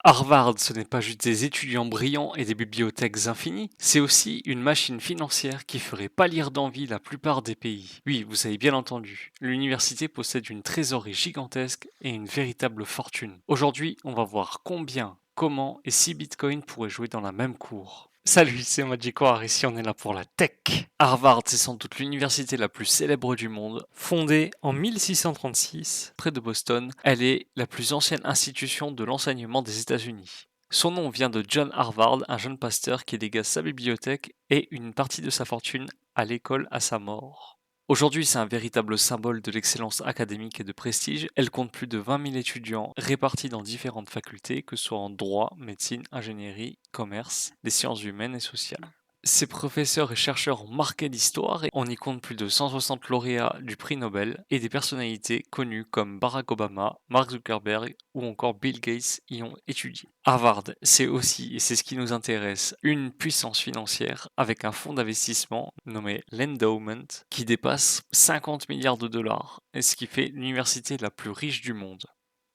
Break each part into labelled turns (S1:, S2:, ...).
S1: Harvard, ce n'est pas juste des étudiants brillants et des bibliothèques infinies, c'est aussi une machine financière qui ferait pâlir d'envie la plupart des pays. Oui, vous avez bien entendu, l'université possède une trésorerie gigantesque et une véritable fortune. Aujourd'hui, on va voir combien, comment et si Bitcoin pourrait jouer dans la même cour. Salut, c'est Magicoir, ici on est là pour la tech. Harvard, c'est sans doute l'université la plus célèbre du monde. Fondée en 1636, près de Boston, elle est la plus ancienne institution de l'enseignement des États-Unis. Son nom vient de John Harvard, un jeune pasteur qui légua sa bibliothèque et une partie de sa fortune à l'école à sa mort. Aujourd'hui, c'est un véritable symbole de l'excellence académique et de prestige. Elle compte plus de 20 000 étudiants répartis dans différentes facultés, que ce soit en droit, médecine, ingénierie, commerce, des sciences humaines et sociales. Ces professeurs et chercheurs ont marqué l'histoire et on y compte plus de 160 lauréats du prix Nobel et des personnalités connues comme Barack Obama, Mark Zuckerberg ou encore Bill Gates y ont étudié. Harvard, c'est aussi, et c'est ce qui nous intéresse, une puissance financière avec un fonds d'investissement nommé l'Endowment qui dépasse 50 milliards de dollars, et ce qui fait l'université la plus riche du monde.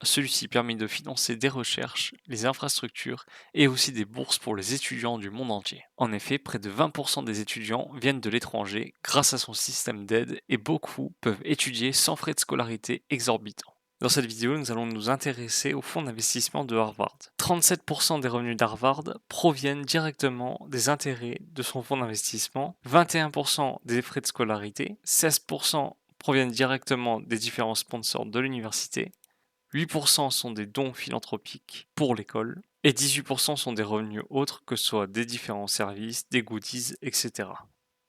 S1: Celui-ci permet de financer des recherches, les infrastructures et aussi des bourses pour les étudiants du monde entier. En effet, près de 20% des étudiants viennent de l'étranger grâce à son système d'aide et beaucoup peuvent étudier sans frais de scolarité exorbitants. Dans cette vidéo, nous allons nous intéresser au fonds d'investissement de Harvard. 37% des revenus d'Harvard proviennent directement des intérêts de son fonds d'investissement, 21% des frais de scolarité, 16% proviennent directement des différents sponsors de l'université, 8% sont des dons philanthropiques pour l'école et 18% sont des revenus autres, que ce soit des différents services, des goodies, etc.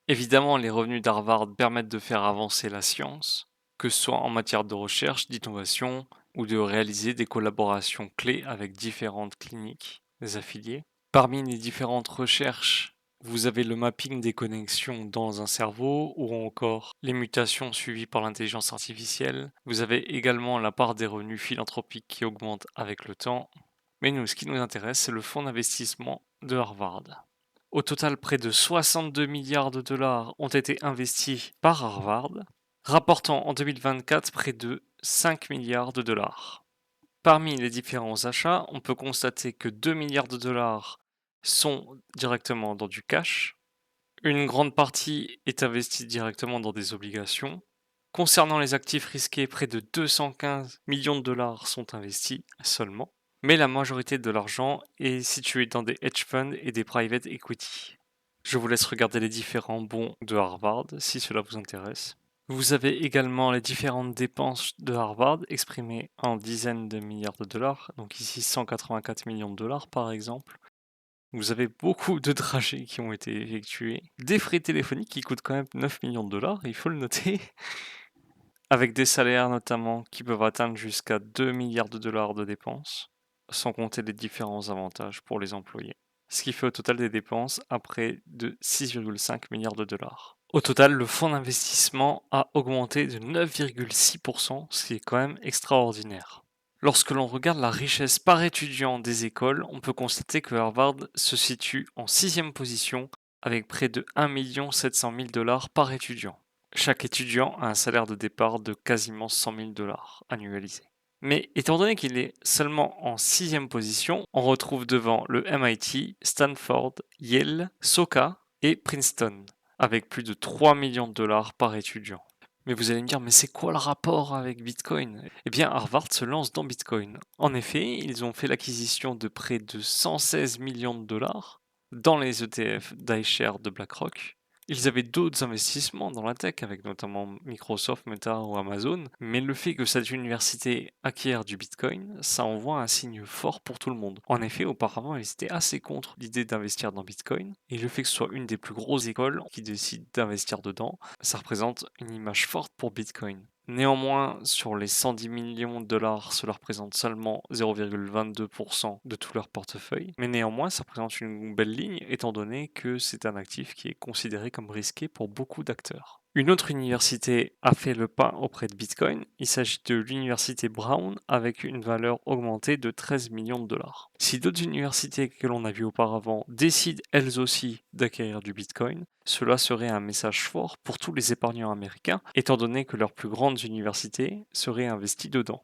S1: Évidemment, les revenus d'Harvard permettent de faire avancer la science, que ce soit en matière de recherche, d'innovation ou de réaliser des collaborations clés avec différentes cliniques, des affiliés. Parmi les différentes recherches, vous avez le mapping des connexions dans un cerveau ou encore les mutations suivies par l'intelligence artificielle. Vous avez également la part des revenus philanthropiques qui augmente avec le temps. Mais nous, ce qui nous intéresse, c'est le fonds d'investissement de Harvard. Au total, près de 62 milliards de dollars ont été investis par Harvard, rapportant en 2024 près de 5 milliards de dollars. Parmi les différents achats, on peut constater que 2 milliards de dollars sont directement dans du cash. Une grande partie est investie directement dans des obligations. Concernant les actifs risqués, près de 215 millions de dollars sont investis seulement. Mais la majorité de l'argent est située dans des hedge funds et des private equity. Je vous laisse regarder les différents bons de Harvard si cela vous intéresse. Vous avez également les différentes dépenses de Harvard exprimées en dizaines de milliards de dollars, donc ici 184 millions de dollars par exemple. Vous avez beaucoup de trajets qui ont été effectués, des frais téléphoniques qui coûtent quand même 9 millions de dollars, il faut le noter, avec des salaires notamment qui peuvent atteindre jusqu'à 2 milliards de dollars de dépenses, sans compter les différents avantages pour les employés. Ce qui fait au total des dépenses à près de 6,5 milliards de dollars. Au total, le fonds d'investissement a augmenté de 9,6%, ce qui est quand même extraordinaire. Lorsque l'on regarde la richesse par étudiant des écoles, on peut constater que Harvard se situe en 6e position avec près de 1 700 000 dollars par étudiant. Chaque étudiant a un salaire de départ de quasiment 100 000 dollars annualisés. Mais étant donné qu'il est seulement en 6e position, on retrouve devant le MIT, Stanford, Yale, SOCA et Princeton, avec plus de 3 millions de dollars par étudiant. Mais vous allez me dire, mais c'est quoi le rapport avec Bitcoin? Eh bien, Harvard se lance dans Bitcoin. En effet, ils ont fait l'acquisition de près de 116 millions de dollars dans les ETF d'iShares de BlackRock. Ils avaient d'autres investissements dans la tech, avec notamment Microsoft, Meta ou Amazon, mais le fait que cette université acquiert du Bitcoin, ça envoie un signe fort pour tout le monde. En effet, auparavant, ils étaient assez contre l'idée d'investir dans Bitcoin, et le fait que ce soit une des plus grosses écoles qui décide d'investir dedans, ça représente une image forte pour Bitcoin. Néanmoins, sur les 110 millions de dollars, cela représente seulement 0,22% de tout leur portefeuille. Mais néanmoins, ça représente une belle ligne, étant donné que c'est un actif qui est considéré comme risqué pour beaucoup d'acteurs. Une autre université a fait le pas auprès de Bitcoin. Il s'agit de l'université Brown avec une valeur augmentée de 13 millions de dollars. Si d'autres universités que l'on a vues auparavant décident elles aussi d'acquérir du Bitcoin, cela serait un message fort pour tous les épargnants américains, étant donné que leurs plus grandes universités seraient investies dedans.